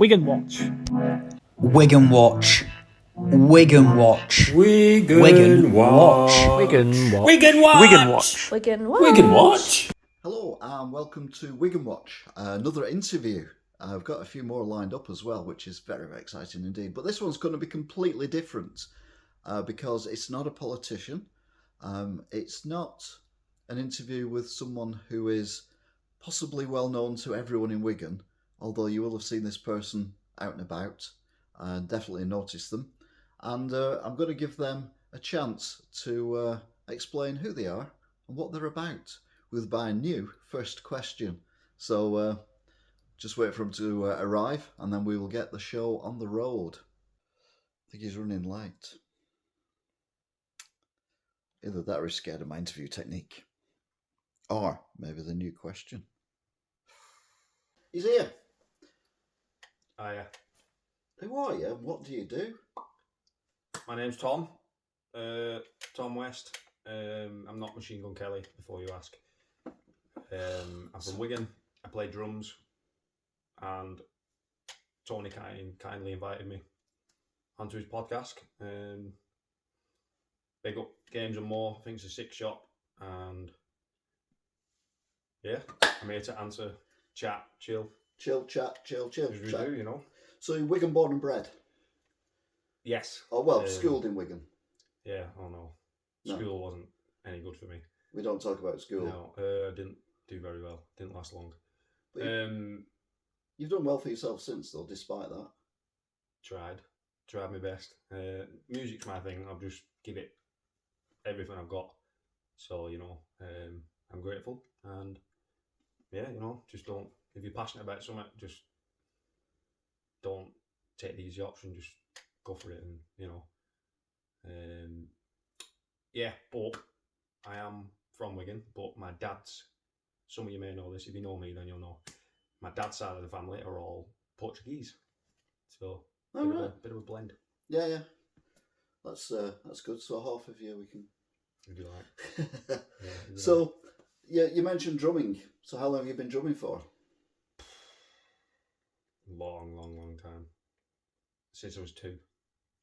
Wigan Watch. Wigan Watch. Wigan Watch. Wigan Watch. Wigan Watch. Wigan Watch. Wigan Watch. Wigan Watch. Wigan Watch. Hello and welcome to Wigan Watch, another interview. I've got a few more lined up as well, which is very, very exciting indeed. But this one's going to be completely different because it's not a politician. It's not an interview with someone who is possibly well known to everyone in Wigan, although you will have seen this person out and about and definitely noticed them. And I'm going to give them a chance to explain who they are and what they're about with my new first question. So just wait for him to arrive and then we will get the show on the road. I think he's running late. Either that or he's scared of my interview technique. Or maybe the new question. He's here. Hiya. Who are you and what do you do? My name's Tom. Tom West. I'm not Machine Gun Kelly, before you ask. I'm from Wigan. I play drums. And Tony kindly invited me onto his podcast. Big Up Games and More. I think it's a 6 shop. And yeah, I'm here to answer, chat, chill. Chill, chat, chill. As we Chat. do, you know. So you're Wigan born and bred? Yes. Oh, well, schooled in Wigan. Yeah, oh no. No. School wasn't any good for me. We don't talk about school. No, I didn't do very well. Didn't last long. But you've done well for yourself since, though, despite that. Tried my best. Music's my thing. I'll just give it everything I've got. So, you know, I'm grateful. And yeah, you know, just don't, if you're passionate about something, just don't take the easy option, just go for it. And, you know, yeah, but I am from Wigan, but my dad's, some of you may know this, if you know me then you'll know, my dad's side of the family are all Portuguese. So, bit of a blend. Yeah. That's good. So half of you we can... If you like. So, yeah, you mentioned drumming. So how long have you been drumming for? Long time. Since I was 2.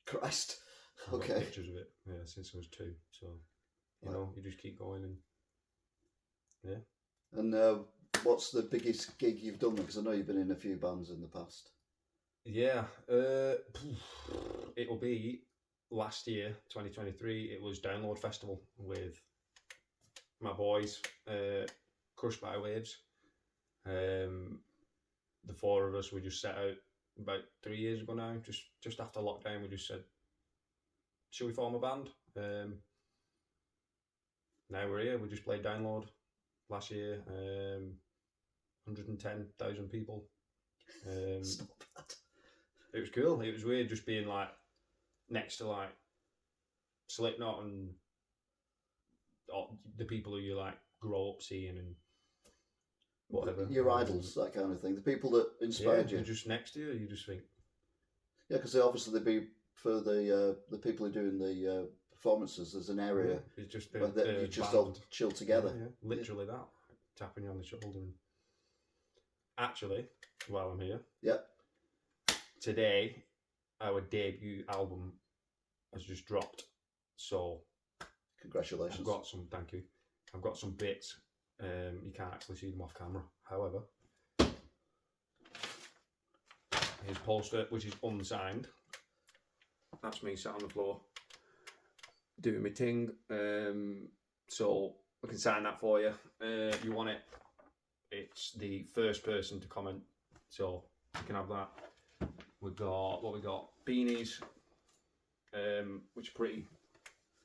Christ. I've got Okay. pictures of it. Yeah, since I was 2. So, you know, you just keep going and yeah. And what's the biggest gig you've done? Because I know you've been in a few bands in the past. Yeah, it'll be last year, 2023. It was Download Festival with my boys, Crushed by Waves. The 4 of us, we just set out about 3 years ago now. Just after lockdown, we just said, "Shall we form a band?" Now we're here. We just played Download last year. 110,000 people. It's not bad. It was cool. It was weird just being like next to like Slipknot and all the people who you like grow up seeing and whatever. Your idols, that kind of thing. The people that inspired They're you. just next to you. You just think, Yeah, because obviously they'd be for the people who are doing the performances. There's an area it's just where you just all chill together. Yeah, literally that, tapping you on the shoulder. And actually, while I'm here, today our debut album has just dropped. So Congratulations. Thank you. I've got some bits. You can't actually see them off camera. However, here's a poster which is unsigned. That's me sat on the floor doing my thing. So I can sign that for you. If you want it, it's the first person to comment. So you can have that. We got beanies, which are pretty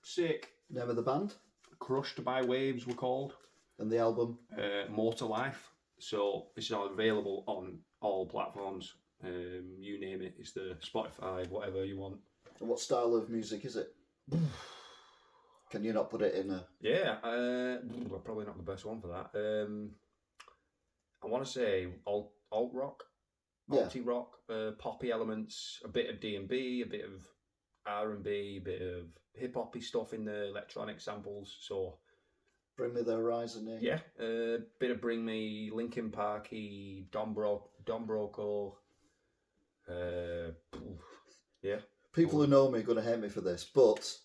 sick. Name of the band Crushed by Waves were called. and the album. More to Life. So it's now available on all platforms. You name it. It's the Spotify, whatever you want. And what style of music is it? Can you not put it in a... Yeah, well, probably not the best one for that. I want to say alt rock, alty rock, poppy elements, a bit of D&B, a bit of R&B, a bit of hip hoppy stuff in the electronic samples. So Bring Me the Horizon, yeah, bit of Bring Me, Linkin Parky, Don Broco, Yeah. People who know me are going to hate me for this, but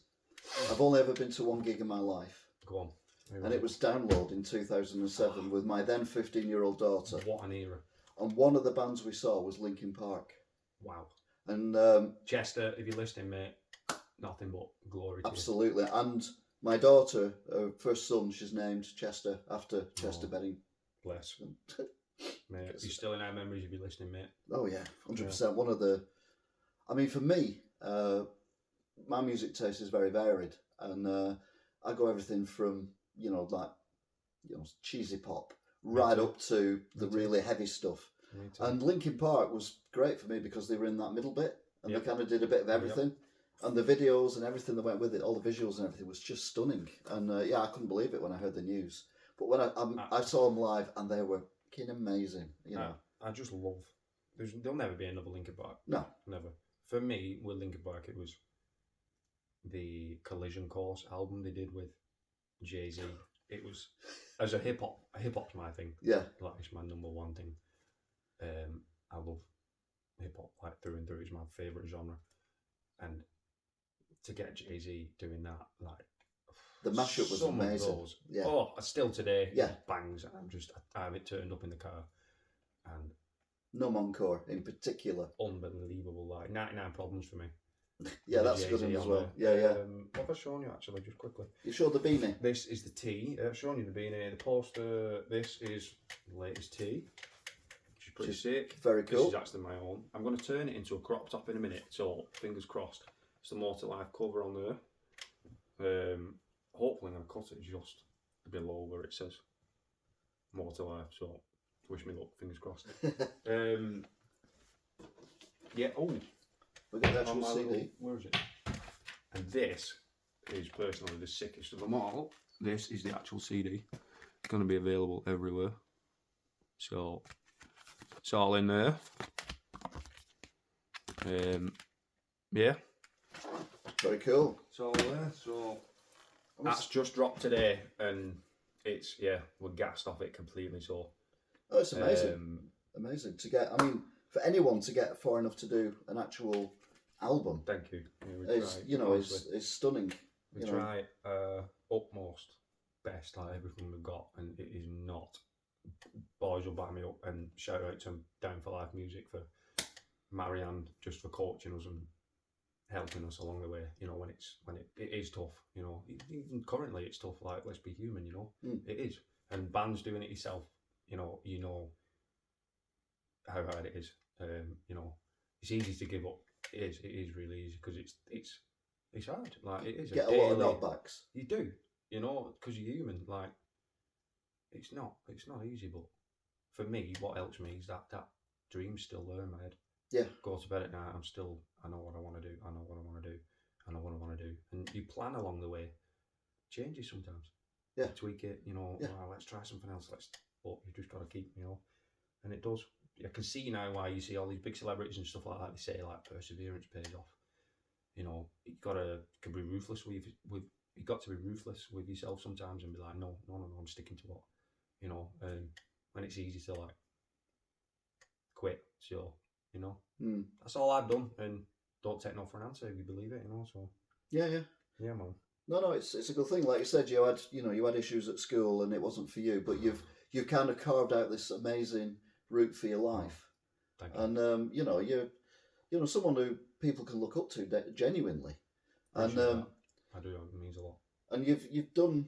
I've only ever been to one gig in my life. Go on. And it was Download in 2007 with my then 15-year-old daughter. What an era. And one of the bands we saw was Linkin Park. Wow. And Chester, if you're listening, mate, nothing but glory to absolutely. And my daughter, her first son, she's named Chester after Chester Benning. Bless. Mate, you're still in our memories if you're listening, mate. Oh yeah, 100%. One of the, I mean, for me, my music taste is very varied, and I go everything from cheesy pop right up to the really heavy stuff. And Linkin Park was great for me because they were in that middle bit, and they kind of did a bit of everything. And the videos and everything that went with it, all the visuals and everything was just stunning. And I couldn't believe it when I heard the news. But when I saw them live, and they were fucking amazing. I just love. There'll never be another Linkin Park. No, never. For me, with Linkin Park, it was the Collision Course album they did with Jay-Z. It was as a hip hop's my thing. Yeah, like it's my number one thing. I love hip hop like through and through. It's my favorite genre, and to get Jay-Z doing that, like the mashup was amazing. Yeah. Oh, still today, bangs. I have it turned up in the car, and Numb Encore in particular, unbelievable. Like 99 Problems for me. Yeah, that's a good one as well. Yeah, yeah. What have I shown you actually, just quickly? You showed the beanie. This is the tee. I've shown you the beanie. The poster. This is the latest tee. Which is pretty sick. Very cool. This is actually my own. I'm going to turn it into a crop top in a minute. So fingers crossed. It's the More to Life cover on there. Hopefully I'm going to cut it just a bit low where it says More to Life. So wish me luck. Fingers crossed. Yeah. Oh. We got the actual CD. Where is it? And this is personally the sickest of them all. This is the actual CD. It's going to be available everywhere. So it's all in there. Yeah. Very cool. It's all there. So that's just dropped today, and we're gassed off it completely. So it's amazing. Amazing to get. I mean, for anyone to get far enough to do an actual album. Thank you. It's stunning. We try utmost best like everything we've got, and it is not. Boys will back me up, and shout out to Down for Life Music for Marianne just for coaching us and helping us along the way. When it is tough. Even currently it's tough. Like, let's be human. It is, and bands doing it yourself. You know how hard it is. It's easy to give up. It is really easy because it's hard. Like, it is. Get a lot of knockbacks. You do, because you're human. Like, it's not easy. But for me, what helps me is that dream's still there in my head. Yeah. Go to bed at night. I know what I want to do. I know what I want to do. I know what I want to do. And you plan along the way. Changes sometimes. Yeah. You tweak it. Let's try something else. But you just got to keep. And it does. I can see now why you see all these big celebrities and stuff like that. They say like perseverance pays off. You can be ruthless with you got to be ruthless with yourself sometimes and be like, no, I'm sticking to what, when it's easy to like quit. So, that's all I've done, and don't take no for an answer if you believe it, so. Yeah, man. No, it's a good thing. Like you said, you had issues at school and it wasn't for you, but you've kind of carved out this amazing route for your life. Thank you. And you're someone who people can look up to genuinely. And I do. It means a lot. And you've done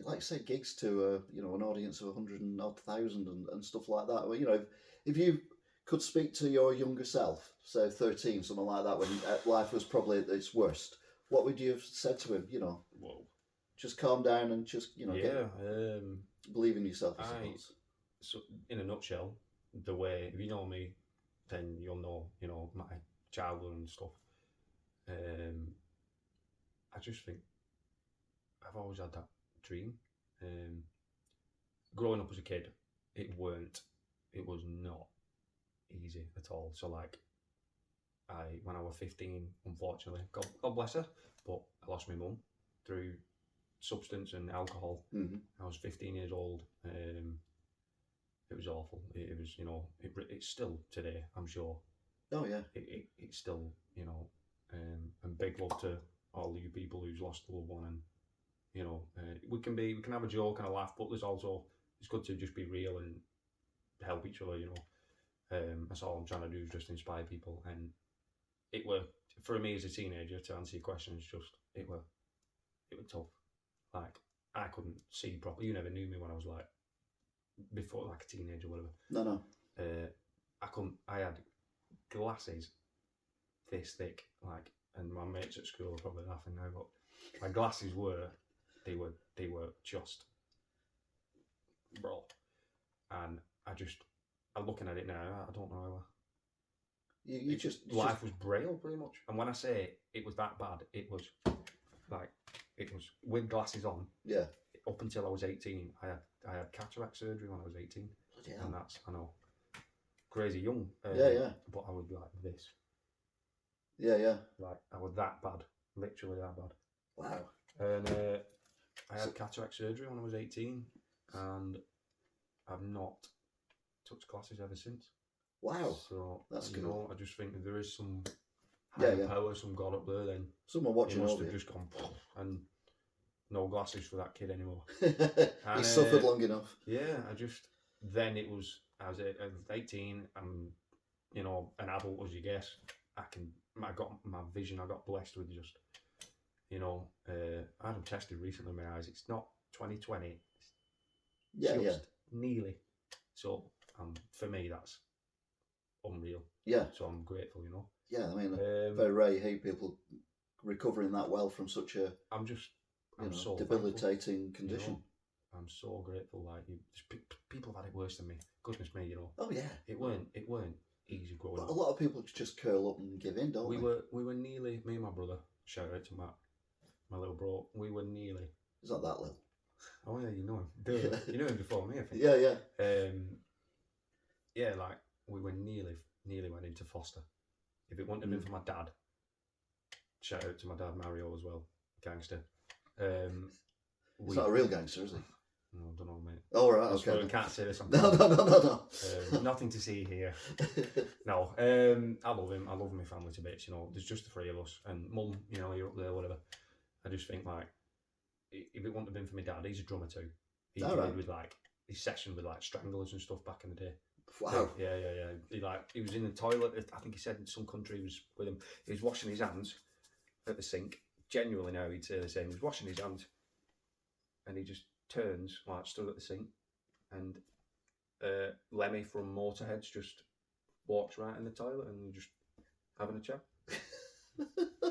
like you say, gigs to an audience of 100,000 and stuff like that. Well, if you could speak to your younger self, say 13, something like that, when life was probably at its worst, what would you have said to him? Whoa. Just calm down and just believe in yourself. I suppose. So, in a nutshell, the way, if you know me, then you'll know, my childhood and stuff. I just think I've always had that dream. Growing up as a kid, it was not easy at all. So, like, when I was 15, unfortunately, God bless her, but I lost my mum through substance and alcohol. Mm-hmm. I was 15 years old. It was awful. It was, it's still today, I'm sure, Oh yeah. It's still, you know, and big love to all you people who's lost a loved one, and you know, we can have a joke and a laugh, but it's good to just be real and help each other, you know. That's all I'm trying to do, is just inspire people. And it were, for me as a teenager, to answer your question, it's just it were tough. Like, I couldn't see properly. You never knew me when I was like before, like a teenager or whatever. No. I couldn't. I had glasses this thick, like, and my mates at school are probably laughing now, but my glasses were just bro. And I'm looking at it now. I don't know how. You just Life was braille pretty much. And when I say it was that bad, it was with glasses on. Yeah. Up until I was 18, I had cataract surgery when I was 18. Bloody hell. And that's, I know, crazy young. Yeah. But I would be like this. Yeah. Like, I was that bad, literally that bad. Wow. And I had cataract surgery when I was 18, and I've not touched glasses ever since. Wow. So That's you cool. know, I just think that there is some Yeah, higher power, some God up there. Then someone he watching must over have you. just gone and no glasses for that kid anymore. He suffered long enough. Yeah, then it was, I was 18. I'm, you know, an adult as you guess. I got my vision. I got blessed with just, you know, I had them tested recently. My eyes. It's not 20/20. Yeah. Nearly. So for me, that's unreal. Yeah. So I'm grateful, you know. Yeah, I mean, very rare you hear people recovering that well from such a I'm so debilitating condition. You know, I'm so grateful. Like, people have had it worse than me. Goodness me, you know. Oh yeah. It weren't easy growing up. A lot of people just curl up and give in, don't we they? We were nearly, me and my brother, shout out to Matt, my little bro. We were nearly. He's not that little. Oh yeah, you know him. Duh. You know him before me, I think. Yeah. Yeah, like, we were nearly went into foster. If it wouldn't have been for my dad, shout out to my dad Mario as well, gangster. He's not a real gangster, is he? No, I don't know, mate. Oh right, okay. We can't say this on No. nothing to see here. No, I love him. I love my family to bits. You know, there's just the three of us, and Mum, you know, you're up there, whatever. I just think, like, if it wouldn't have been for my dad, he's a drummer too. He did with, like, his session with, like, Stranglers and stuff back in the day. Wow. Yeah. He was in the toilet. I think he said in some country he was with him. He was washing his hands at the sink. Genuinely now, he'd say the same. He was washing his hands, and he just turns, like, stood at the sink, and Lemmy from Motorhead's just walks right in the toilet, and they're just having a chat.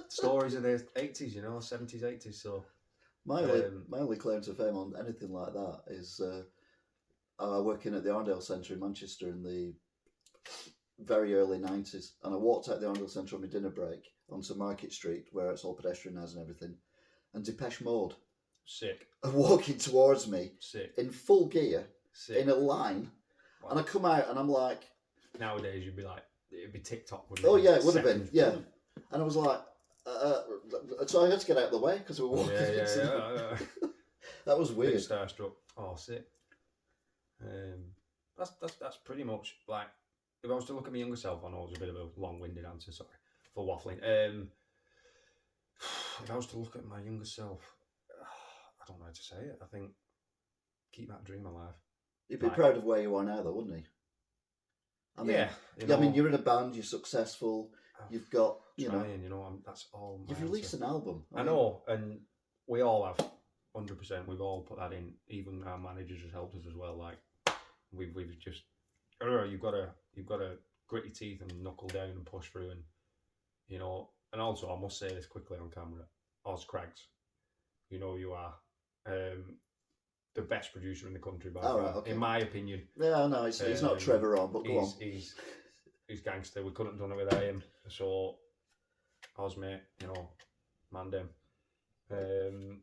Stories of the 80s, you know, 70s, 80s. So my only claim to fame on anything like that is working at the Arndale Centre in Manchester in the very early 90s, and I walked out the Arndale Centre on my dinner break onto Market Street, where it's all pedestrianised and everything, and Depeche Mode sick are walking towards me in full gear in a line. Wow. And I come out and I'm like, nowadays it'd be TikTok, wouldn't it? Oh it? yeah, it would have been, yeah. And I was like, so I had to get out of the way because we were walking. Yeah. That was weird. Starstruck. Oh, sick. That's pretty much, like, if I was to look at my younger self, I know it was a bit of a long-winded answer, sorry for waffling. If I was to look at my younger self, I don't know how to say it. I think keep that dream alive. You'd be proud of where you are now, though, wouldn't he? I mean, yeah. I mean, you're in a band. You're successful. You've got, trying, you know. That's all. You've released an album. I know, and we all have 100%. We've all put that in. Even our managers has helped us as well. Like, we've just, you've got to grit your teeth and knuckle down and push through, and you know. And also, I must say this quickly on camera, Oz Craggs, you know you are. The best producer in the country, by far, okay. in my opinion. Yeah, no, he's not Trevor on, but go on. He's gangster. We couldn't have done it without him. So, Oz, mate, you know, man down.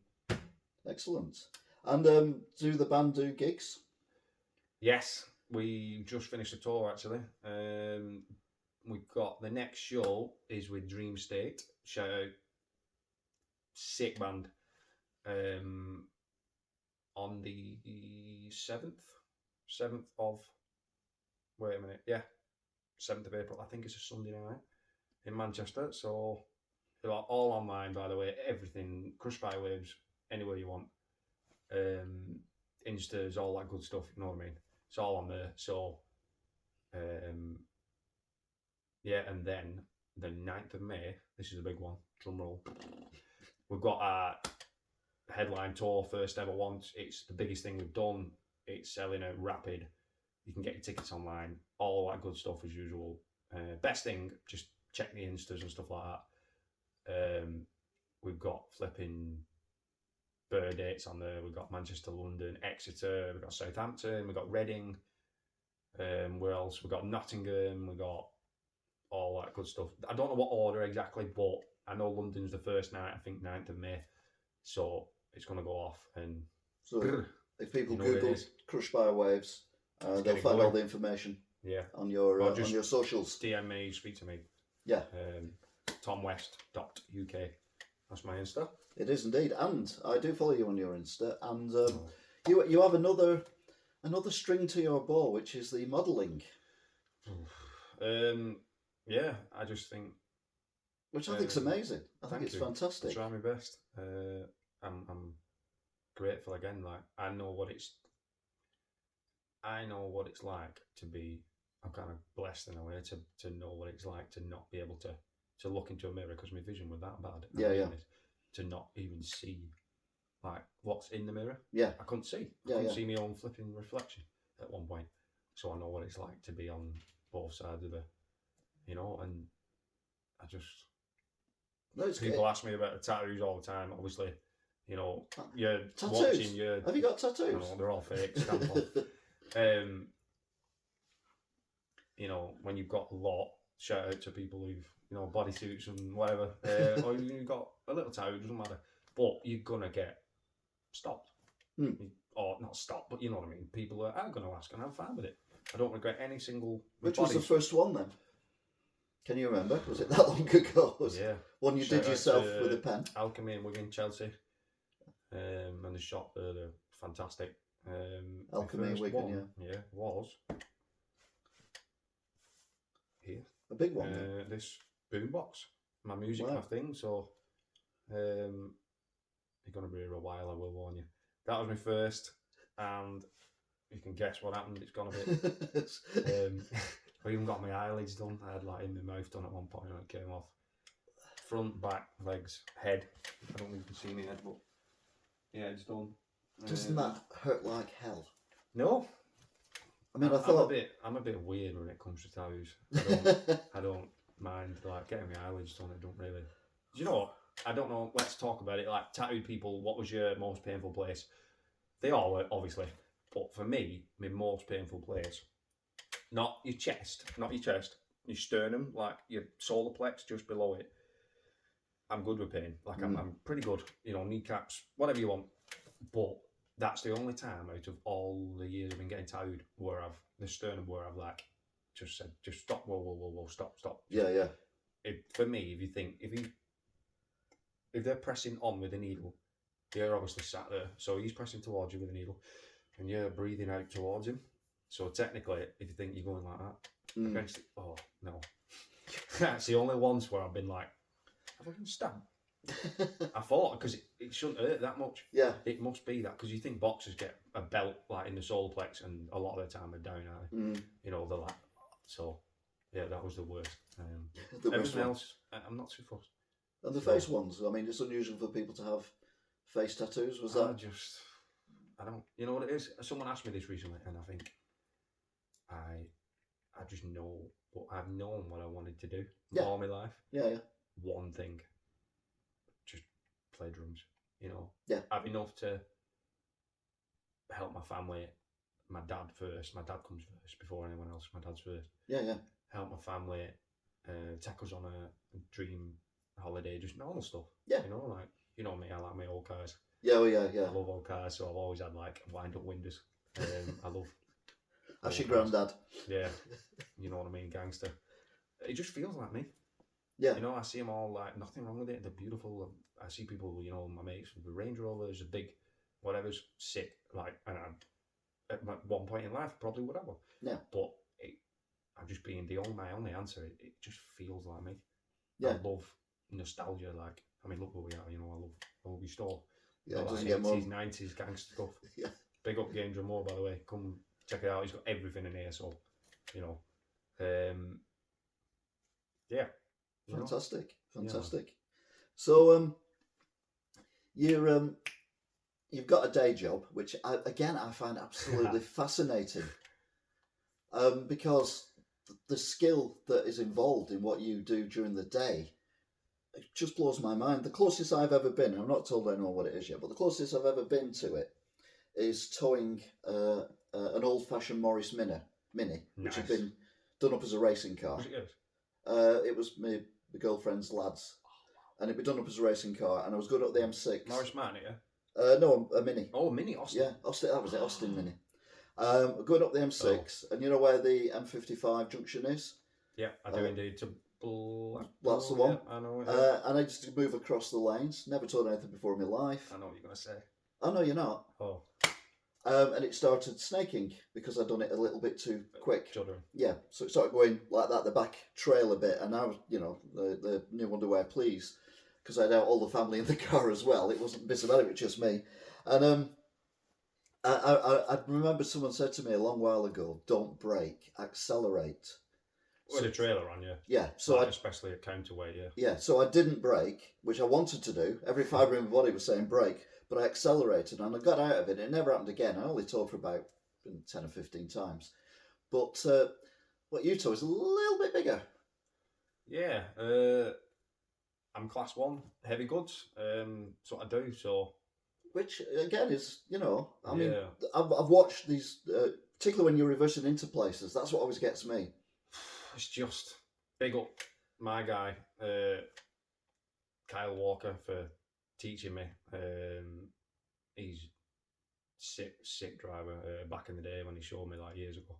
Excellent. And do the band do gigs? Yes, we just finished a tour actually. We've got the next show is with Dream State. Shout out, sick band. On the 7th of, wait a minute, yeah, 7th of April. I think it's a Sunday night in Manchester. So they're all online, by the way. Everything, Crush by Waves, anywhere you want. Instas, all that good stuff. You know what I mean? It's all on there. So, yeah, and then the 9th of May. This is a big one. Drum roll. We've got our headline tour, first ever once. It's the biggest thing we've done. It's selling out rapid. You can get your tickets online, all that good stuff as usual. Best thing, just check the Instas and stuff like that. We've got flipping bird dates on there. We've got Manchester, London, Exeter, we've got Southampton, we've got Reading. Where else? We've got Nottingham, we've got all that good stuff. I don't know what order exactly, but I know London's the first night, I think 9th of May. So it's going to go off. And So if people you know Google Crush by Waves, they'll find all the information on your socials. DM me, speak to me. Yeah. tomwest.uk. That's my Insta. It is indeed. And I do follow you on your Insta. And you have another string to your bow, which is the modelling. Yeah, I just think... Which I think's amazing. I think it's fantastic. I try my best. I'm grateful again. Like I know what it's like to be. I'm kind of blessed in a way to know what it's like to not be able to look into a mirror because my vision was that bad. Yeah. To not even see like what's in the mirror. Yeah. I couldn't see. I couldn't see my own flipping reflection at one point. So I know what it's like to be on both sides of the, and I just. People ask me about the tattoos all the time. Obviously, you're tattoos. watching. Have you got tattoos? No, they're all fake. When you've got a lot, shout out to people who've bodysuits and whatever, or you've got a little tattoo. Doesn't matter, but you're gonna get stopped, or not stopped, but you know what I mean. People are going to ask, and I'm fine with it. I don't regret any single. Which was the first one then? Can you remember? Was it that long ago? Yeah. One you did yourself with a pen? Alchemy in Wigan, Chelsea. And the shop there, they're fantastic. Alchemy in Wigan, Yeah, was. Here. A big one. This boombox. My music, my thing, so you're going to be here a while, I will warn you. That was my first, and you can guess what happened. It's gone a bit... I even got my eyelids done. I had in my mouth done at one point and it came off. Front, back, legs, head. I don't think you can see my head, but yeah, it's done. Doesn't that hurt like hell? No. I mean, I thought I'm a bit weird when it comes to tattoos. I don't mind getting my eyelids done. I don't really. Do you know what? I don't know. Let's talk about it. Like tattooed people, what was your most painful place? They all were, obviously, but for me, my most painful place. Not your chest, your sternum, like your solar plex just below it. I'm good with pain. I'm pretty good, kneecaps, whatever you want. But that's the only time out of all the years I've been getting tattooed where the sternum where I've just said, just stop, whoa, stop. Yeah. For me, if they're pressing on with a needle, they're obviously sat there. So he's pressing towards you with a needle and you're breathing out towards him. So technically, if you think you're going like that, eventually, oh no. That's the only ones where I've been like, have I been stabbed? I thought, because it shouldn't hurt that much. Yeah. It must be that, because you think boxers get a belt in the solar plex and a lot of the time they're down, they're like, so yeah, that was the worst. Everything else, I'm not too fussed. And the face ones, I mean, it's unusual for people to have face tattoos, was that? I don't, you know what it is? Someone asked me this recently and I think, I just know, but I've known what I wanted to do all my life. Yeah. One thing, just play drums. Yeah. I've enough to help my family. My dad first. My dad comes first before anyone else. My dad's first. Yeah. Help my family. Take us on a dream holiday, just normal stuff. Yeah. Me. I like my old cars. Yeah. I love old cars, so I've always had wind up windows. I love. That's your granddad. Yeah, you know what I mean, gangster. It just feels like me. Yeah. I see them all nothing wrong with it. They're beautiful. I see people, my mates with the Range Rovers, a big, whatever's sick. And at one point in life, probably would have one. Yeah. But I'm just being my only answer. It just feels like me. Yeah. I love nostalgia. Like, I mean, look where we are. You know, I love your store. Yeah, it Got, doesn't like, get more. 80s, 90s gangster stuff. Yeah. Big up Games and More, by the way. Come check it out. He's got everything in here. So, you know, yeah. You know? Fantastic. Yeah. So, you've got a day job, which I find absolutely fascinating, because the skill that is involved in what you do during the day, it just blows my mind. The closest I've ever been, I'm not told I know what it is yet, but the closest I've ever been to it is towing an old-fashioned Morris Mini, which had been done up as a racing car. Was it good? It was my girlfriend's lads, and it'd be done up as a racing car, and I was going up the M6. Morris Martin, yeah? No, a Mini. Oh, a Mini, Austin. Yeah, Austin. That was it, Austin Mini. Going up the M6, and you know where the M55 junction is? Yeah, I do indeed. That's the one. Yeah, I know it. And I just move across the lanes. Never told anything before in my life. I know what you're going to say. Oh, no, you're not. Oh. And it started snaking because I'd done it a little bit too quick. Juddering. Yeah, so it started going like that, the back trail a bit, and now, you know, the new underwear, please, because I had out all the family in the car as well. It wasn't Miss about it, was just me. And I remember someone said to me a long while ago, don't brake, accelerate. With a trailer on, yeah. Yeah, so like, especially a counterweight, yeah. Yeah, so I didn't brake, which I wanted to do. Every fibre in my body was saying brake, but I accelerated and I got out of it. It never happened again. I only towed for about 10 or 15 times. But what you tow is a little bit bigger. Yeah, I'm class 1, heavy goods. That's what I do, so... Which, again, is, you know, I mean, Yeah. I've watched these, particularly when you're reversing into places, that's what always gets me. It's just big up my guy, Kyle Walker, for teaching me. He's sick driver back in the day when he showed me like years ago.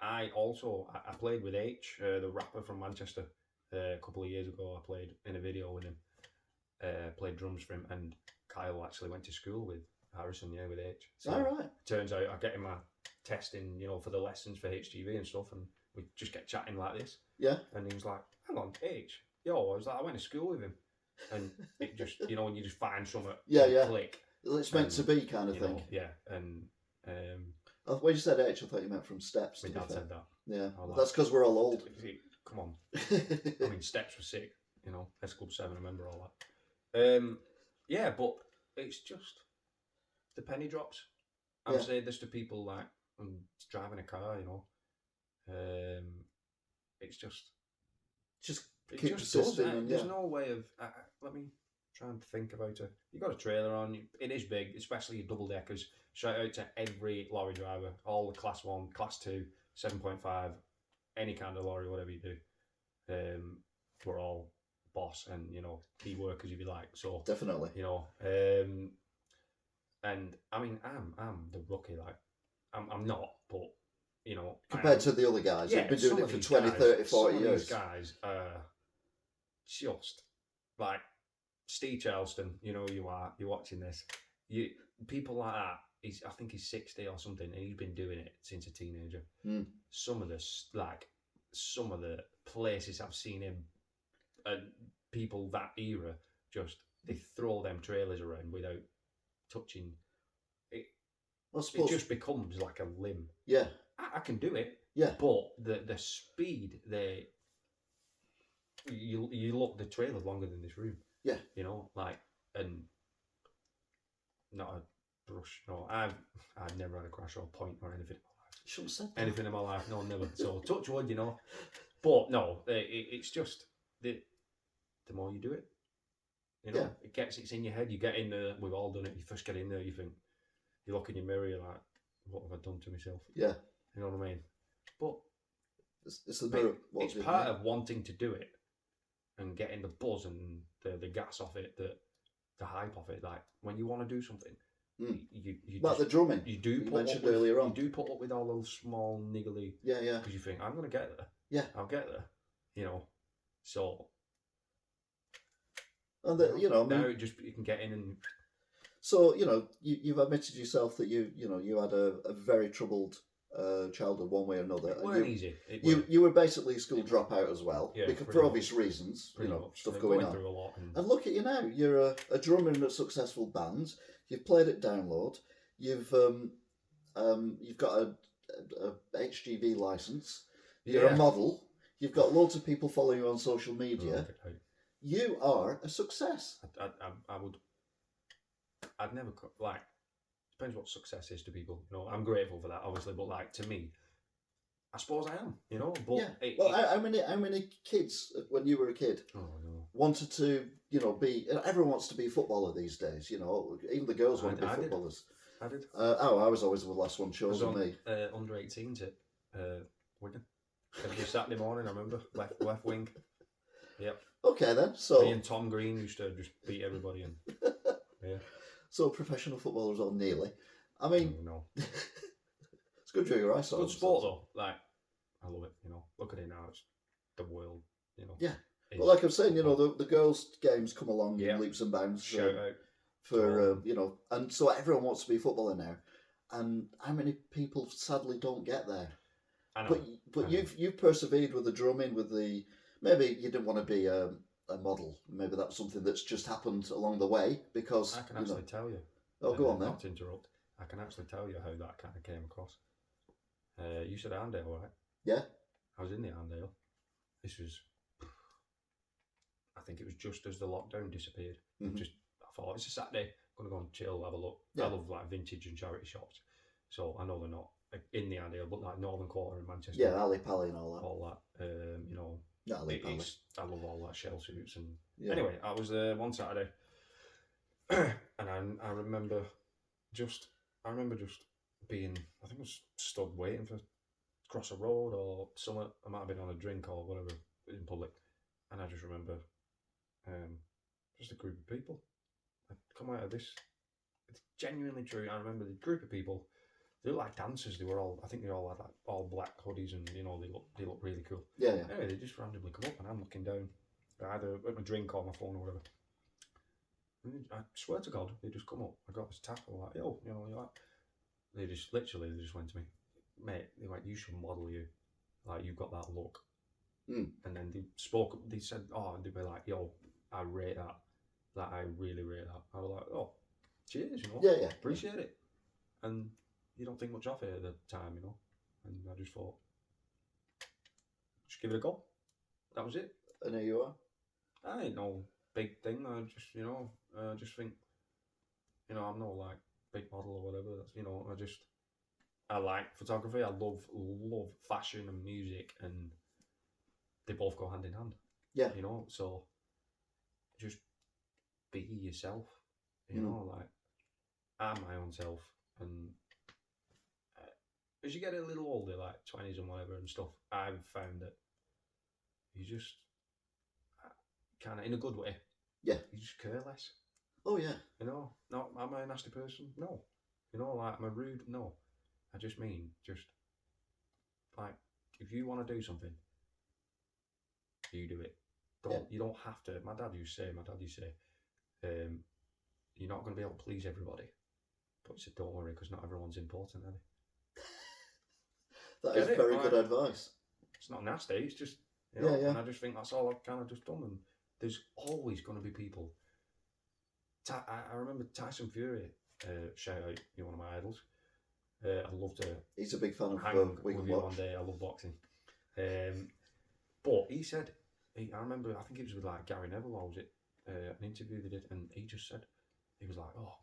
I played with H, the rapper from Manchester, a couple of years ago. I played in a video with him, played drums for him, and Kyle actually went to school with Harrison, yeah, with H. So All right. Turns out I get him my testing, you know, for the lessons for HGV and stuff, and we just get chatting like this. Yeah. And he was like, hang on, H, yo, I was like, I went to school with him. And it just, you know, when you just find something, click. It's meant to be kind of thing. Know, yeah, and... when you said H, I thought you meant from Steps. My dad said that. Yeah, like, that's because we're all old. Come on. I mean, Steps was sick, you know, S Club 7, I remember all that. Yeah, but it's just the penny drops. I'm saying this to people like, I'm driving a car, you know. It's just keep persisting. There's no way of. Let me try and think about it. You got a trailer on. It is big, especially your double deckers. Shout out to every lorry driver, all the class 1, class 2, 7.5, any kind of lorry, whatever you do. We're all boss and, you know, key workers if you like. So definitely, you know. And I mean, I'm the rookie. Like, I'm not, but you know, compared to the other guys who've been doing it for 20, 30, 40 years. These guys are just like Steve Charleston. You know, you're watching this. People like that. I think he's 60 or something, and he's been doing it since a teenager. Some of the places I've seen him, and people that era, just they throw them trailers around without touching it. It just becomes like a limb. Yeah, I can do it. Yeah, but the speed you look, the trailer's longer than this room. Yeah, you know, like, and not a brush. No, I've never had a crash or a point or anything in my life. You shouldn't have said that. Anything in my life, no, never. So touch wood, you know. But no, it's just the more you do it, you know, it's in your head. You get in there. We've all done it. You first get in there, you think, you look in your mirror, you're like, what have I done to myself? Yeah, you know what I mean. But it's the mirror. It's part of wanting to do it and getting the buzz and the gas off it, the hype off it. Like when you want to do something, you like the drumming. You mentioned earlier on. You do put up with all those small niggly. Yeah. Because you think, I'm gonna get there. Yeah, I'll get there. You know, so. And you know, now you can get in and. So you know, you've admitted yourself that you had a very troubled childhood one way or another. It And weren't easy. You were basically a school dropout as well, Yeah, because, for pretty obvious reasons, pretty you know, much. stuff They're going on. through a lot. And look at you now. You're a drummer in a successful band. You've played at Download. You've got a HGV license. You're a model. You've got loads of people following you on social media. You are a success. I would. I'd never like. Depends what success is to people. You know, I'm grateful for that, obviously, but like to me, I suppose I am. You know, but yeah. How many kids when you were a kid wanted to, you know, be? Everyone wants to be a footballer these days. You know, even the girls want to be footballers. I did. I was always the last one chosen. Me under 18s at Wigan. Every Saturday morning, I remember left wing. Yep. Okay then. So me and Tom Green used to just beat everybody in. Yeah. So professional footballers or nearly. I mean, no. It's good for your eyesight. Good sport though. Like, I love it. You know, look at it now. It's the world. You know. Yeah. But like I'm saying, you know, the girls' games come along in leaps and bounds. Shout out for you know, and so everyone wants to be a footballer now. And how many people sadly don't get there? I know. But you've persevered with the drumming, with the maybe you didn't want to be a model. Maybe that's something that's just happened along the way because I can actually tell you. Oh, go on then. Not to interrupt. I can actually tell you how that kind of came across. You said Arndale, right? Yeah. I was in the Arndale. This was, I think it was just as the lockdown disappeared. Mm-hmm. I thought it's a Saturday. I'm gonna go and chill, have a look. Yeah. I love like vintage and charity shops, so I know they're not in the Arndale, but like Northern Quarter in Manchester. Yeah, Ali Pally and all that. All that, you know. Yeah, Ali Pally. I love all that shell suits and anyway. I was there one Saturday, and I remember just being. I think I was stood waiting for cross a road or somewhere. I might have been on a drink or whatever in public, and I just remember, just a group of people. I'd come out of this. It's genuinely true. I remember the group of people. They were like dancers. They were all. I think they all had like all black hoodies, and you know they look really cool. Yeah, yeah. Anyway, they just randomly come up, and I'm looking down, either at my drink or my phone or whatever. And I swear to God, they just come up. I got this tap. I'm like, yo, you know, you're like. They just went to me, mate. They went, you should model you, like you've got that look. Mm. And then they spoke. They said, oh, they'd be like, yo, I rate that. Like I really rate that. I was like, oh, cheers, you know. Yeah, Appreciate it. And you don't think much of it at the time, you know. And I just thought, just give it a go. That was it. And here you are. I ain't no big thing. I just, you know, just think, you know, I'm no like big model or whatever. That's, you know, I like photography. I love fashion and music, and they both go hand in hand. Yeah. You know, so just be yourself. You know, like I'm my own self, and as you get a little older, like 20s and whatever and stuff, I've found that you just kind of, in a good way, you just care less. Oh, yeah. You know, not, am I a nasty person? No. You know, like, am I rude? No. I just mean, like, if you want to do something, you do it. You don't have to. My dad used to say, you're not going to be able to please everybody. But he said, don't worry, because not everyone's important, are they? That is very good advice. It's not nasty, it's just, you know, yeah. and I just think that's all I've kind of just done. And there's always going to be people. I remember Tyson Fury, shout out, you're one of my idols. I'd love to. He's a big fan of Wigan Watch. One day, I love boxing. But he said, I remember, I think it was with like Gary Neville, or was it an interview they did, and he just said, he was like, oh,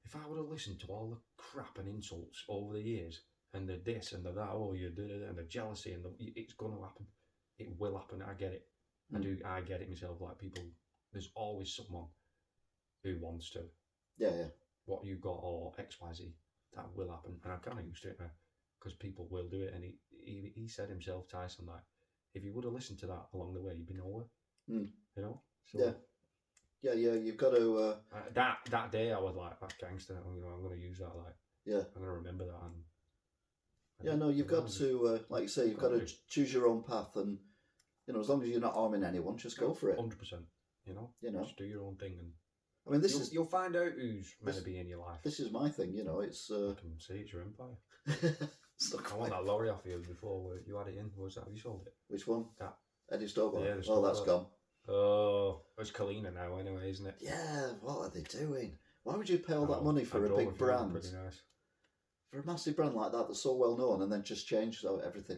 if I would have listened to all the crap and insults over the years, and the this and the that, oh, you did it, and the jealousy, and it's going to happen. It will happen. I get it. I get it myself. Like people, there's always someone who wants to. Yeah. What you got or X, Y, Z, that will happen. And I'm kind of used to it now because people will do it. And he said himself, Tyson, like, if you would have listened to that along the way, you'd be nowhere. You know? So, Yeah, you've got to. That day, I was like, that's gangster. I'm going to use that. Like, I'm going to remember that. And you've got to, like you say, you've got to choose your own path, and you know, as long as you're not harming anyone, just go for it. 100%. You know, just do your own thing, and I mean, you'll find out who's meant to be in your life. This is my thing, you know. It's I can see it's your empire. It's not I quite. want that lorry off you before where you had it in. Was that? Have you sold it? Which one? That. Eddie Stowbar. Yeah, the Oh, that's Stowbar. gone. Oh, it's Kalina now anyway, isn't it? Yeah, what are they doing? Why would you pay all that money for a Dover big Field, brand? Pretty nice. For a massive brand like that that's so well known and then just change everything.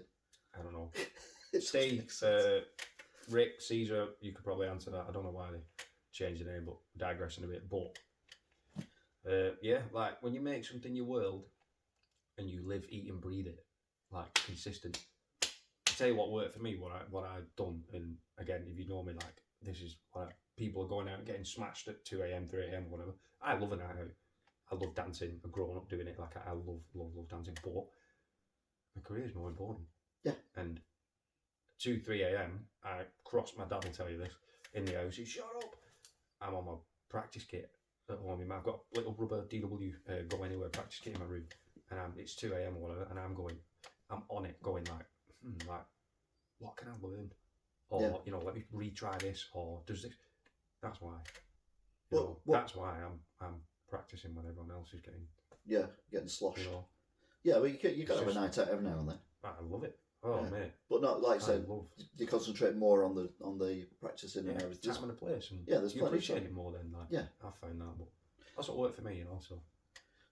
I don't know. It just Steve, makes sense. Rick, Caesar, you could probably answer that. I don't know why they changed the name, but digressing a bit. But yeah, like when you make something your world and you live, eat, and breathe it, like consistent. I tell you what worked for me, what I've done, and again, if you know me, like this is what people are going out and getting smashed at 2 a.m, 3 a.m, whatever. I love a night out. I love dancing. I've grown up doing it. Like I love dancing, but my career is more important. Yeah. And 2, 3 a.m, I crossed, my dad will tell you this, in the house, he's shut up. I'm on my practice kit at home. I've got a little rubber DW go anywhere practice kit in my room, and it's 2 a.m or whatever, and I'm on it going like, what can I learn? Or, let me retry this, or does this, that's why. That's why I'm practicing when everyone else is getting sloshed. You know. Yeah, well, you got to have a night out every now and then. I love it. Oh, Yeah. mate. But not like I said, love. you concentrate more on the practicing and everything. Time and a place, and there's you plenty of appreciate time. it more than like. Yeah. I found that, but that's what worked for me,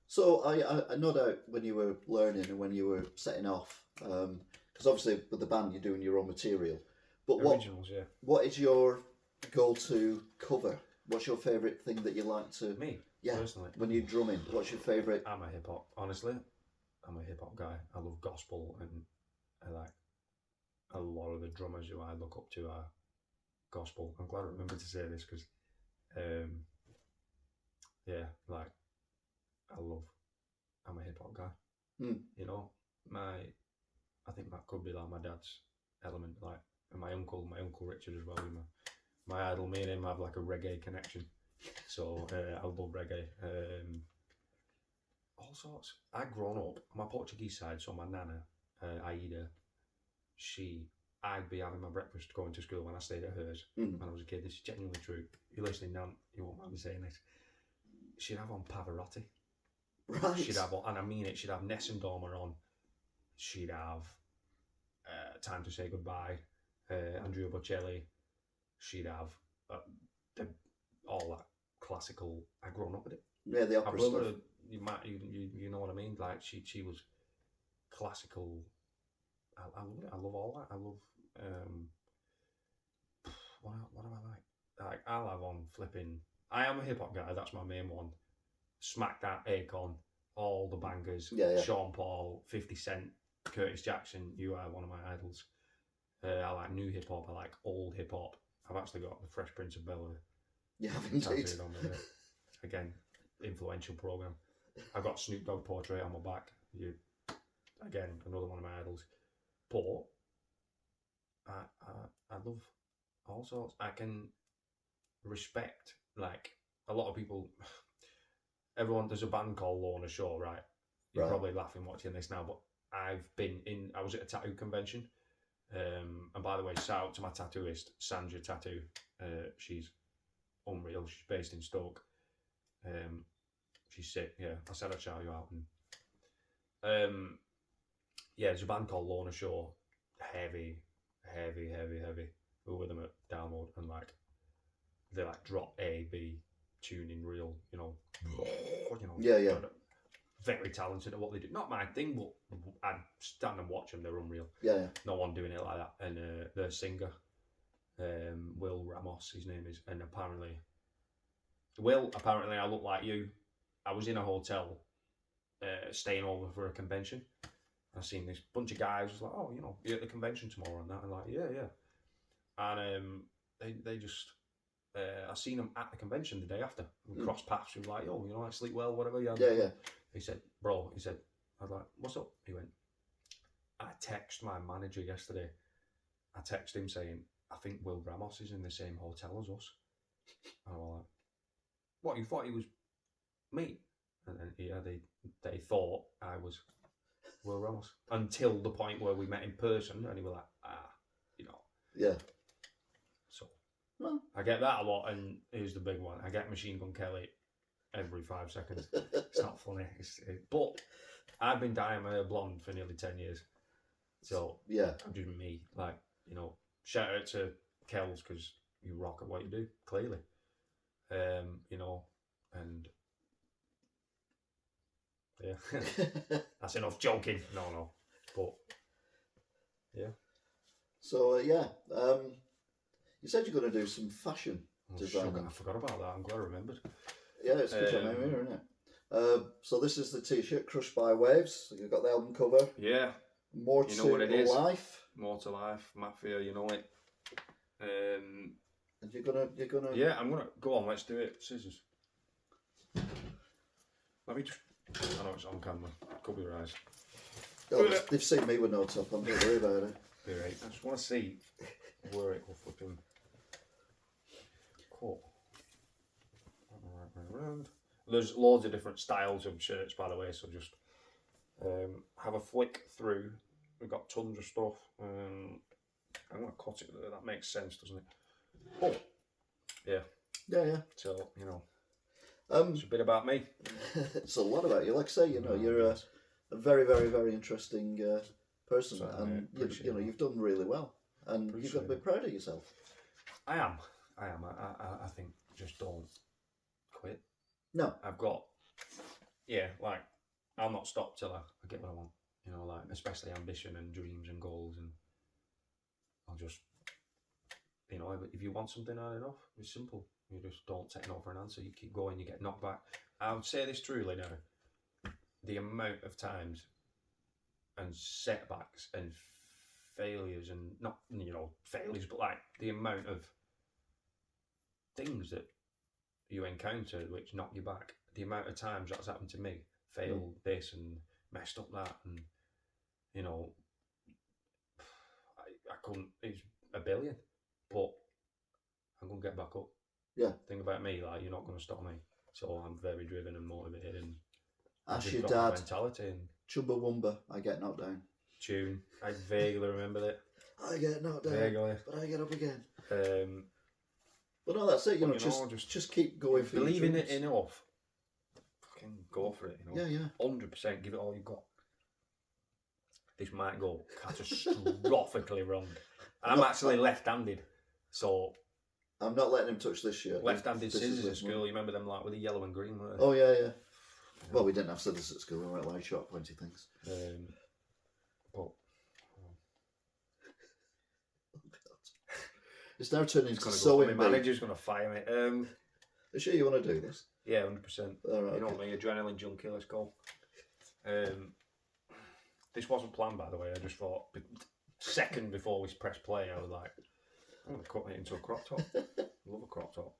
So I no doubt when you were learning and when you were setting off, because obviously with the band you're doing your own material. But Originals, what is your go-to cover? What's your favourite thing that you like to? Me, yeah, personally. When you're drumming, what's your favourite? I'm a hip hop. Honestly, I'm a hip hop guy. I love gospel, and I like a lot of the drummers who I look up to are gospel. I'm glad I remembered to say this because, yeah, like I'm a hip hop guy. You know, I think that could be like my dad's element, like, and my uncle Richard as well. My idol, me and him have like a reggae connection. So I love reggae. All sorts. I've grown up on my Portuguese side, so my nana, Aida, I'd be having my breakfast going to school when I stayed at hers when I was a kid. This is genuinely true. You're listening now, you won't mind me saying this. She'd have on Pavarotti. Right. She'd have, and I mean it, she'd have Nessun Dorma on. She'd have Time to Say Goodbye, Andrea Bocelli. She'd have all that classical. I grown up with it. Yeah, the opera stuff. You know what I mean? Like she was classical. I love it. I love all that. I love what do I like? Like I'll have on flipping. I am a hip hop guy. That's my main one. Smack That, Akon, all the bangers. Yeah. Sean Paul, 50 Cent, Curtis Jackson. You are one of my idols. I like new hip hop. I like old hip hop. I've actually got the Fresh Prince of Bel-Air. You have indeed. On my bit. Again, influential program. I've got Snoop Dogg portrait on my back. Again, another one of my idols. But I love all sorts. I can respect, like, a lot of people. Everyone, there's a band called Lorna Shore, right? You're probably laughing watching this now, but I was at a tattoo convention. And by the way, shout out to my tattooist, Sandra Tattoo. She's unreal. She's based in Stoke. She's sick. Yeah, I said I'd shout you out. And yeah, there's a band called Lorna Shore. Heavy. We were with them at Download, and like they like drop A, B, tuning real, Yeah. Very talented at what they do. Not my thing, but I'd stand and watch them. They're unreal. Yeah. No one doing it like that. And their singer, Will Ramos, his name is, and apparently I look like you. I was in a hotel, staying over for a convention. I seen this bunch of guys. Was like, oh, you're at the convention tomorrow and that. And like, yeah. And they just, I seen them at the convention the day after. We crossed paths. We were like, I sleep well, whatever. Yeah. He said, bro. I was like, what's up? He went, I texted my manager yesterday. I texted him saying, I think Will Ramos is in the same hotel as us. And I was like, what, you thought he was me? And then they thought I was Will Ramos. Until the point where we met in person and he was like, Yeah. So, well, I get that a lot, and here's the big one. I get Machine Gun Kelly every 5 seconds. It's not funny. But I've been dyeing my hair blonde for nearly 10 years. So Yeah. I'm just me. Like, you know, shout out to Kells because you rock at what you do, clearly. You know, and yeah, that's enough joking. No. But yeah. So you said you're going to do some fashion designing. I forgot about that. I'm glad I remembered. Yeah, it's good to remember, isn't it? So this is the T-shirt, Crushed by Waves. So you've got the album cover. Yeah. More You know to what it is? life. More to life, Mafia. You know it. And you're gonna. Yeah, I'm gonna go on. Let's do it. Scissors. Let me just. I know it's on camera. Cover your eyes. Oh, they've seen me with no top on. Don't worry about it. Be right. I just want to see where it will flipping cut. Right around. There's loads of different styles of shirts, by the way. So just have a flick through. We've got tons of stuff. I'm gonna cut it there. That makes sense, doesn't it? Oh, yeah. Yeah. So you know, it's a bit about me. It's a lot about you. Like I say, you know, you're a very, very, very interesting person, So, and you've done really well, and you've got to be proud of yourself. I am. I think just don't quit. No, I've got. Yeah, like I'll not stop till I get what I want. You know, like especially ambition and dreams and goals, and I'll just. You know, if you want something hard enough, it's simple. You just don't take no for an answer. You keep going, you get knocked back. I would say this truly now. The amount of times and setbacks and failures and not, you know, failures, but like the amount of things that you encounter which knock you back. The amount of times that's happened to me. Failed this and messed up that, and, you know, I couldn't, it's a billion. But I'm going to get back up. Yeah. Thing about me, like, you're not going to stop me. So I'm very driven and motivated, and ask I've your got that dad. mentality and Chumbawamba, I get knocked down. tune. I vaguely remember it. I get knocked down, Vaguely. but I get up again. But no, that's it. You know, just just keep going for believe your in it dreams. enough. Fucking go for it. You know. Yeah. 100%. Give it all you've got. This might go catastrophically wrong. I'm actually left-handed, so. I'm not letting him touch this shirt. Left-handed This scissors is at school. You remember them, like with the yellow and green, weren't they? Oh yeah. Well, we didn't have scissors at school. We weren't allowed sharp, pointy things. But it's now turning into my sewing. manager's going to fire me. Are you sure you want to do this? Yeah, 100%. All right, you know okay. me, adrenaline junkie. Let's go. This wasn't planned, by the way. I just thought second before we pressed play, I was like, I'm going to cut it into a crop top. I love a crop top.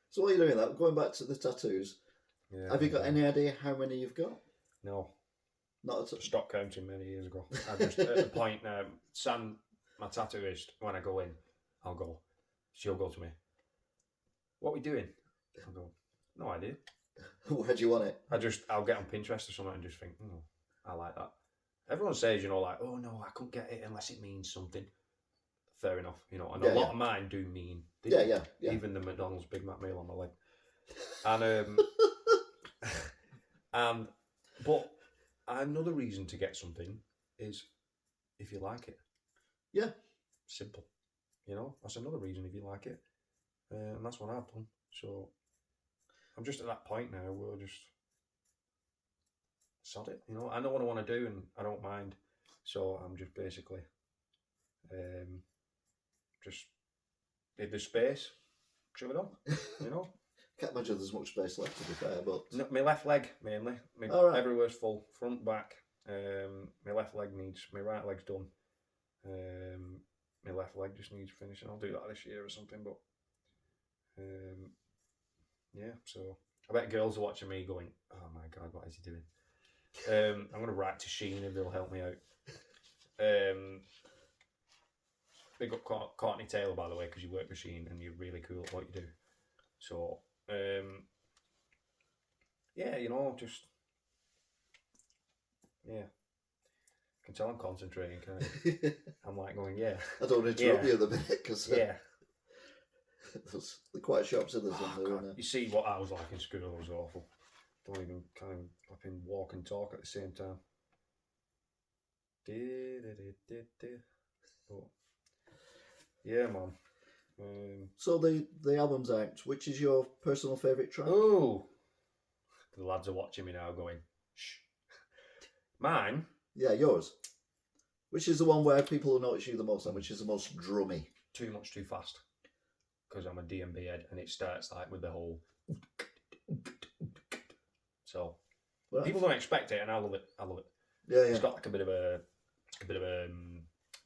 So what are you doing? That going back to the tattoos. Yeah, Have you got any idea how many you've got? No. Not at all. Stopped counting many years ago. I just at the point now, Sam, my tattooist, when I go in, I'll go. She'll go to me. What are we doing? I'll go. No idea. Where do you want it? I'll get on Pinterest or something and just think, I like that. Everyone says, like, oh no, I couldn't get it unless it means something. Fair enough, and a lot of mine do mean. Yeah. Even the McDonald's Big Mac meal on my leg. And but another reason to get something is if you like it. Yeah. Simple. That's another reason if you like it. And that's what I've done. So I'm just at that point now where I just sod it. I know what I want to do and I don't mind. So I'm just basically just if there's space, trim it on. Can't imagine there's much space left, to be fair, but No, my left leg mainly. Everywhere's full. Front, back. My left leg needs. My right leg's done. My left leg just needs finishing. I'll do that this year or something. But yeah. So I bet girls are watching me going, "Oh my god, what is he doing?" I'm gonna write to Sheen if they'll help me out. Big up Courtney Taylor, by the way, because you work with Sheen and you're really cool at what you do. So. Yeah, just I can tell I'm concentrating. I'm like going, yeah. I don't want to interrupt you at the minute because There's quite a shops in there. You see what I was like in school, I was awful. Don't even kind of flipping walk and talk at the same time. But, yeah, man. So the album's out. Which is your personal favourite track? Oh, the lads are watching me now going, shh. Mine? Yeah, yours. Which is the one where people will notice you the most, and which is the most drummy? Too Much Too Fast. Because I'm a D&B head, and it starts like with the whole. So Right. people don't expect it, and I love it. I love it. Yeah, It's got like a bit of a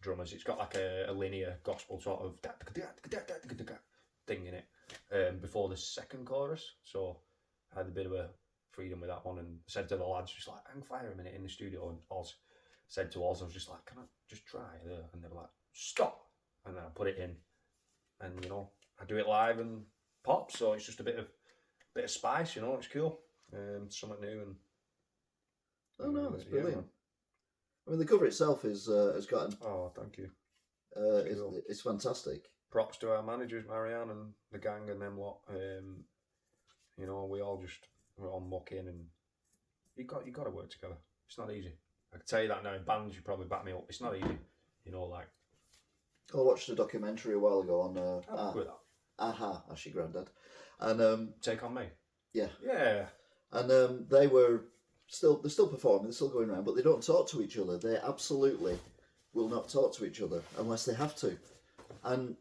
drummers. It's got like a linear gospel sort of thing in it before the second chorus. So I had a bit of a freedom with that one, and said to the lads, just like, hang fire a minute in the studio, and Oz said to Oz, I was just like, can I just try there? And they were like, stop, and then I put it in, and you know, I do it live and pop, so it's just a bit of spice, you know. It's cool, something new, and Oh no, that's yeah, brilliant. man. I mean, the cover itself is has got an, Oh, thank you. Cool. it's fantastic. Props to our managers, Marianne and the gang and them lot. You know, we're all mucking, and you got to work together. It's not easy. I can tell you that now. In bands, you probably back me up. It's not easy. You know, like. I watched a documentary a while ago on With that. Aha, Ashy Grandad, and Take On Me. yeah, Yeah. and they're still performing, they're still going around, but they don't talk to each other. They absolutely will not talk to each other unless they have to, and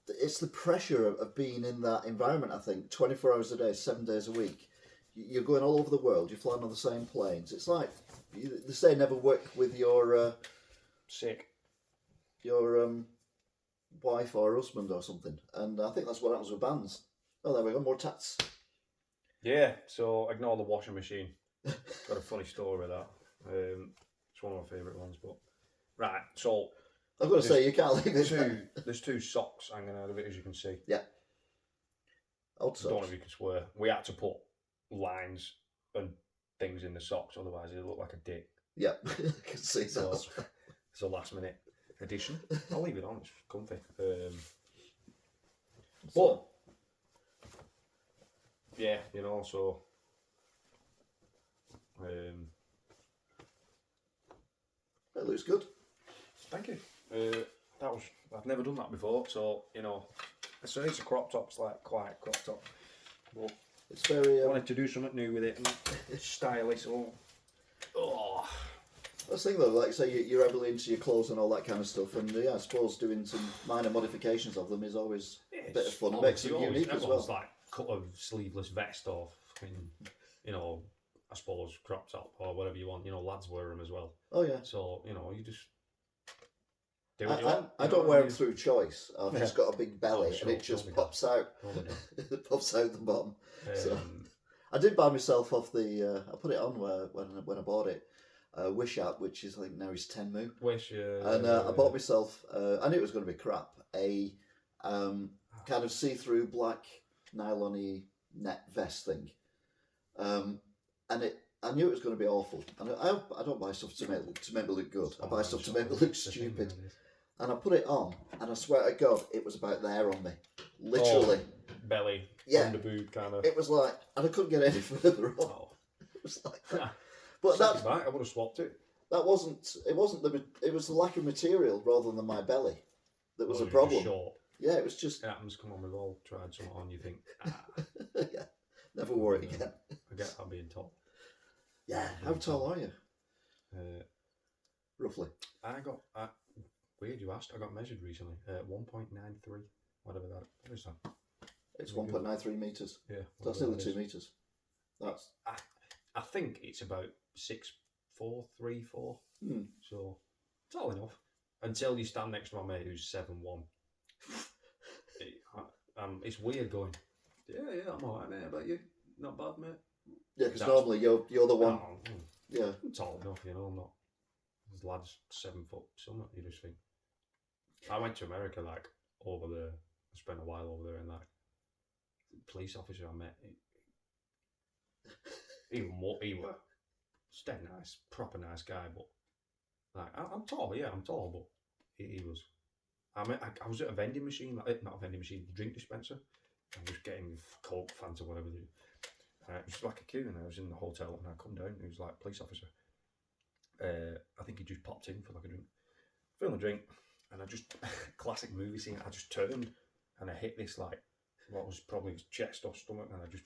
it's the pressure of being in that environment. I think 24 hours a day, 7 days a week. You're going all over the world. You're flying on the same planes. It's like they say, never work with your Sick. wife or husband or something. And I think that's what happens with bands. Oh, there we go. More tats. Yeah. So ignore the washing machine. Got a funny story with that. It's one of my favourite ones. But right. So I've got to say, you can't leave it. There's two socks hanging out of it, as you can see. Yeah. Odd Don't know socks. if you can swear. We had to put lines and things in the socks, otherwise it looked like a dick. Yeah, I can see So that. it's a last minute addition. I'll leave it on, it's comfy. But yeah, you know, so It looks good. thank you. I've never done that before, so you know, so it's a crop top, it's like quite crop top. But It's very. I wanted to do something new with it and stylish. So, oh, I was thinking though, like say you're heavily into your clothes and all that kind of stuff, and yeah, I suppose doing some minor modifications of them is always a bit of fun. It makes them unique as well. Like cut a sleeveless vest or fucking, you know, I suppose crop top or whatever you want. You know, lads wear them as well. Oh yeah. So you know, you just do what you I want. I don't wear them through choice. I've just got a big belly, sure, and it just totally pops out. Totally It pops out the bottom. So Um, I did buy myself off the. I put it on when I bought it. Wish app, which is I think now is Tenmu, wish and I bought myself. I knew it was going to be crap. A kind of see-through black nylon-y net vest thing, and I knew it was going to be awful. And I don't buy stuff to make me look good. I buy stuff to make me look stupid. And I put it on, and I swear to God, it was about there on me, literally. Oh, belly, Yeah. under boob kind of. It was like, and I couldn't get any further on. Oh. It was like that. But that I would have swapped it. wasn't. It wasn't the. It was the lack of material rather than my belly that was Oh, a you're just problem. Short. Yeah, it was just. It happens. Come on, we've all tried something on. You think, Yeah, never wore it again. I get I'm being tall. Yeah, how tall are you, roughly? Weird you asked. I got measured recently. 1.93, whatever that. What is that? It's Very 1.93 meters. Yeah. That's whatever nearly that 2 is. meters. That's I think it's about 6'4", 3'4". So tall enough. Until you stand next to my mate who's 7'1". It's weird going. Yeah, I'm alright, mate. How about you? Not bad, mate. yeah, because That's- normally you're the one. No, Yeah, I'm tall enough, you know. I'm not. There's lads 7 foot something. You just think. I went to America like over there. I spent a while over there, and like the police officer I met, he was dead nice, proper nice guy. But like I'm tall, yeah, I'm tall, but he was. I was at a vending machine, like, not a vending machine, drink dispenser. I was getting Coke, Fanta, whatever they do. It was like a queue, and I was in the hotel, and I come down, and he was like, police officer. I think he just popped in for like a drink. Filling a drink, and I just, classic movie scene, I just turned, and I hit this, like, what was probably his chest or stomach, and I just,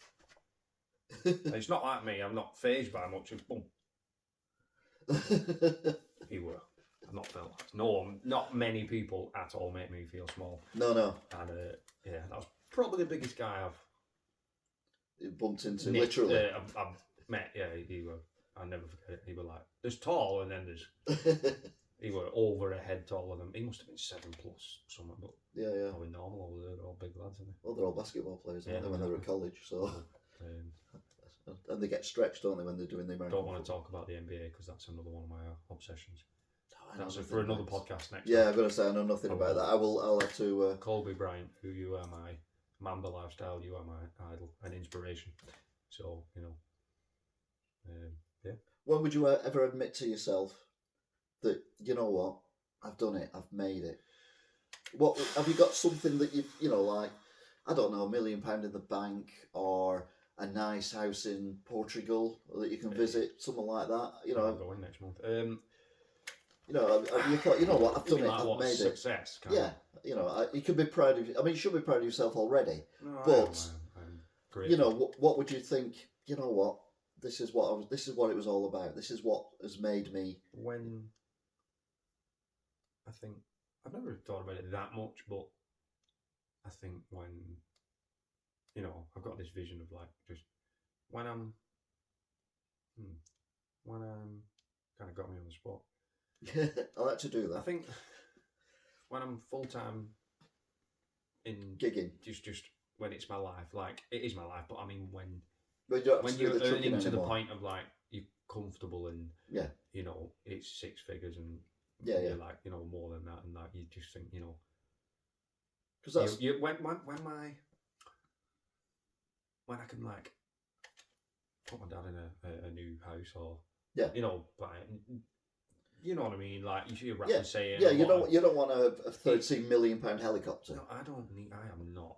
it's not like me, I'm not phased by much, it's boom. He were. I've not felt that. No, not many people at all make me feel small. No. And yeah, that was probably the biggest guy I've bumped into, literally. I've met. Yeah, he were. I'll never forget it. He were like, there's tall, and then there's. He were over a head taller than. He must have been 7+ something, but yeah. Probably normal over there. They're all big lads, aren't they? Well, they're all basketball players, aren't they, when they're at college? So. And they get stretched, don't they, when they're doing the American Don't want to football. talk about the NBA because that's another one of my obsessions. Oh, That's for another podcast next. Yeah, I'm going to say I know nothing about that. I'll have to. Kobe Bryant, who you are my Mamba lifestyle, you are my idol and inspiration. So yeah. When would you ever admit to yourself that, you know what, I've done it, I've made it? What have you got something that you've like, I don't know, £1 million in the bank, or a nice house in Portugal that you can visit, something like that? I'm going next month. You thought, you know what, I've done it, like I've made success, it. Yeah, you can be proud of. I mean, you should be proud of yourself already. No, but I'm grateful. what would you think? You know what, this is what it was all about. This is what has made me. When I think I've never thought about it that much, but I think when I've got this vision of like just when I'm kind of got me on the spot. I like to do that. I think when I'm full time in gigging, just when it's my life, like it is my life, but I mean when when you're earning to the point of like you're comfortable and it's 6 figures and you're like more than that, and like you just think because that's when I can like put my dad in a new house or buy it. You know what I mean? Like you see a rapper saying, you don't want a £13 million helicopter. No, I don't need. I am not.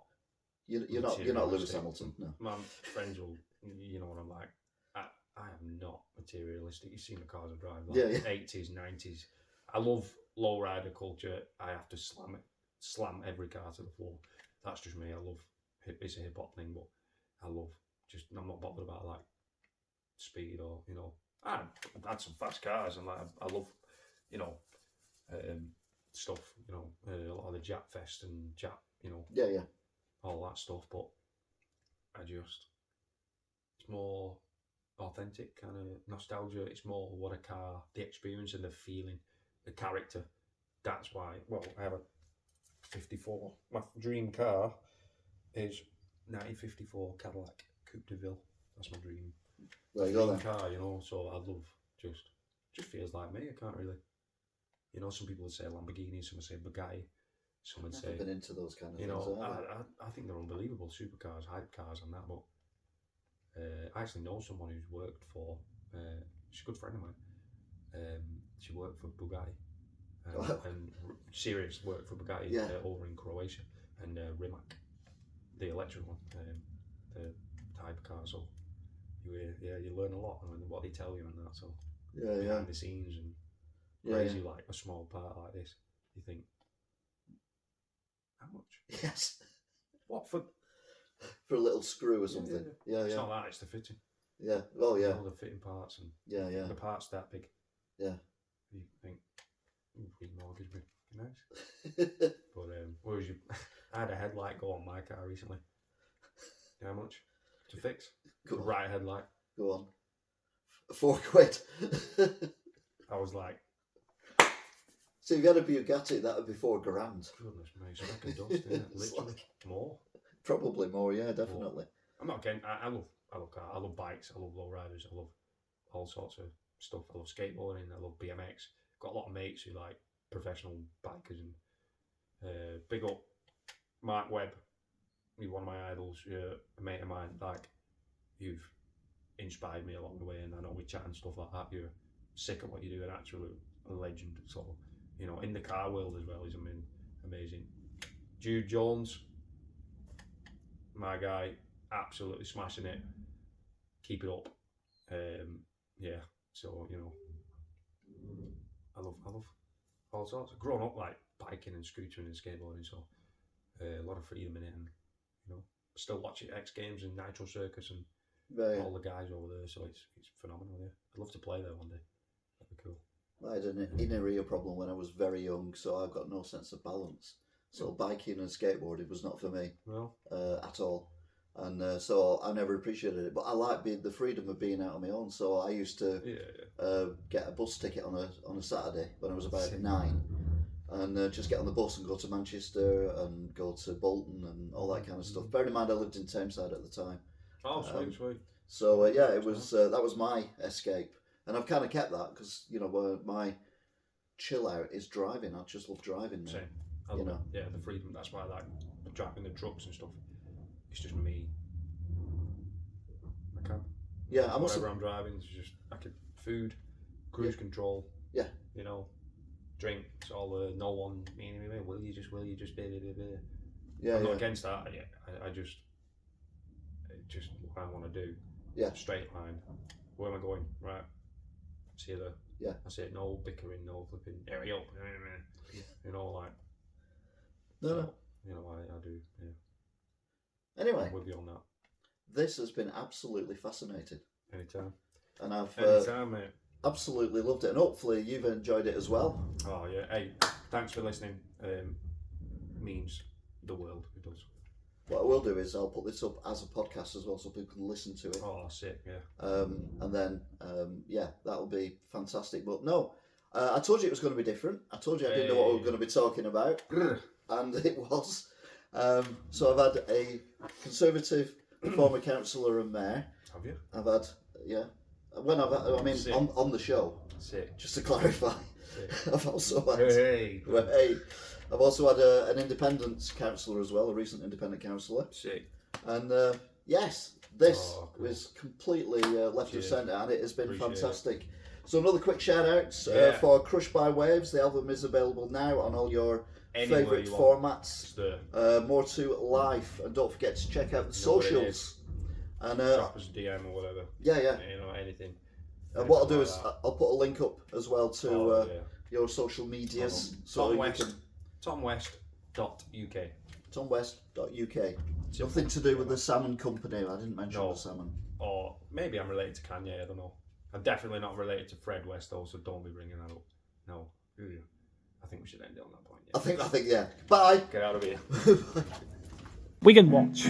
You're not Lewis Hamilton. No. My friends will. You know what I'm like. I am not materialistic. You've seen the cars I drive, like 80s, 90s. I love lowrider culture. I have to slam every car to the floor. That's just me. I love. It's a hip hop thing, but I love just. I'm not bothered about like speed or I've had some fast cars and like I love stuff. A lot of the Jap Fest and Jap. All that stuff, but it's more authentic kind of nostalgia. It's more what a car, the experience and the feeling, the character. That's why. Well, I have a 54. My dream car is 1954 Cadillac Coupe de Ville. That's my dream. There you go then. Car, so I love just feels like me. I can't really, some people would say Lamborghini, some would say Bugatti, some would say. I've been into those kind of things. I think they're unbelievable supercars, hype cars, and that. But I actually know someone who's worked for. She's a good friend of mine. She worked for Bugatti, and serious worked for Bugatti over in Croatia, and Rimac, the electric one, the type car. So. You learn a lot and what they tell you and that. So behind the scenes and crazy like a small part like this, you think, how much? Yes. What for a little screw or something? Yeah. It's not that. It's the fitting. Yeah. Well, yeah. All the fitting parts and the parts that big. Yeah. You think, remortgage me, nice. But where was you? I had a headlight go on my car recently. You know how much to fix? Go on. Right headlight. Go on. £4. I was like, so if you had a Bugatti, that would be £4 grand. Goodness me, it's like a dust, isn't it? Literally. Like, more. Probably more, yeah, definitely. I'm not getting. I love cars. I love bikes. I love lowriders. I love all sorts of stuff. I love skateboarding. I love BMX. Got a lot of mates who like professional bikers and big up Mark Webb. He's one of my idols. A mate of mine. Like you've inspired me along the way, and I know we chat and stuff like that. You're sick at what you do, an absolute legend. So in the car world as well. He's amazing. Jude Jones, my guy, absolutely smashing it. Keep it up. Yeah, so you know, I love all sorts. I've grown up like biking and scootering and skateboarding, so a lot of freedom in it, and you know, still watching X Games and Nitro Circus and all the guys over there. So it's phenomenal. Yeah, I'd love to play there one day. That'd be cool. I had an inner ear problem when I was very young, so I've got no sense of balance. So biking and skateboarding was not for me at all. And so I never appreciated it. But I like the freedom of being out on my own. So I used to get a bus ticket on a Saturday when I was about 9, and just get on the bus and go to Manchester and go to Bolton and all that kind of stuff. Bear in mind, I lived in Tameside at the time. Oh, sweet. So yeah, it was that was my escape, and I've kind of kept that because you know my chill out is driving. I just love driving now. Same. I love it. Yeah, the freedom. That's why I like driving the trucks and stuff. It's just me. I can. Yeah, I must. Whatever I'm driving, it's just food, cruise control. Yeah. You know, drink. It's all no one. Will you just Yeah. I'm not against that. I just what I want to do. Yeah. Straight line. Where am I going? Right. See you there. Yeah. I say no bickering, no flipping. Hurry up. You know, like. No. You know, I do. Yeah. Anyway, I'm with you on that. This has been absolutely fascinating. Anytime. And I've Anytime, mate. absolutely loved it, and hopefully you've enjoyed it as well. Oh yeah. Hey, thanks for listening. Means the world. It does. What I will do is I'll put this up as a podcast as well, so people can listen to it. Oh, sick. Yeah. And then that'll be fantastic. But no, I told you it was going to be different. I told you I didn't know what we were going to be talking about, and it was. So I've had a Conservative former councillor and mayor. Have you? I've had on the show. Sick. Just to clarify, I've also had. Hey. I've also had an independent councillor as well, a recent independent councillor. Sick. And yes, this was completely left of centre, and it has been fantastic. So another quick shout out for Crushed by Waves. The album is available now on all your favourite formats. More to life, and don't forget to check out the socials. And drop us a DM or whatever. Yeah. You know, anything. And what I'll do is I'll put a link up as well to your social medias. TomWest.uk. TomWest.uk. Nothing to do with the salmon company. I didn't mention the salmon. Or maybe I'm related to Kanye. I don't know. I'm definitely not related to Fred West, though, so don't be bringing that up. No. I think we should end it on that point. Yeah. I think, yeah. Bye. Get out of here. Wigan Watch.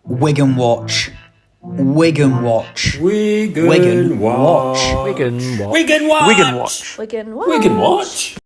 Wigan Watch. Wigan Watch. Wigan Watch. Wigan Watch. Wigan Watch. Wigan Watch. Wigan Watch. Wigan Watch.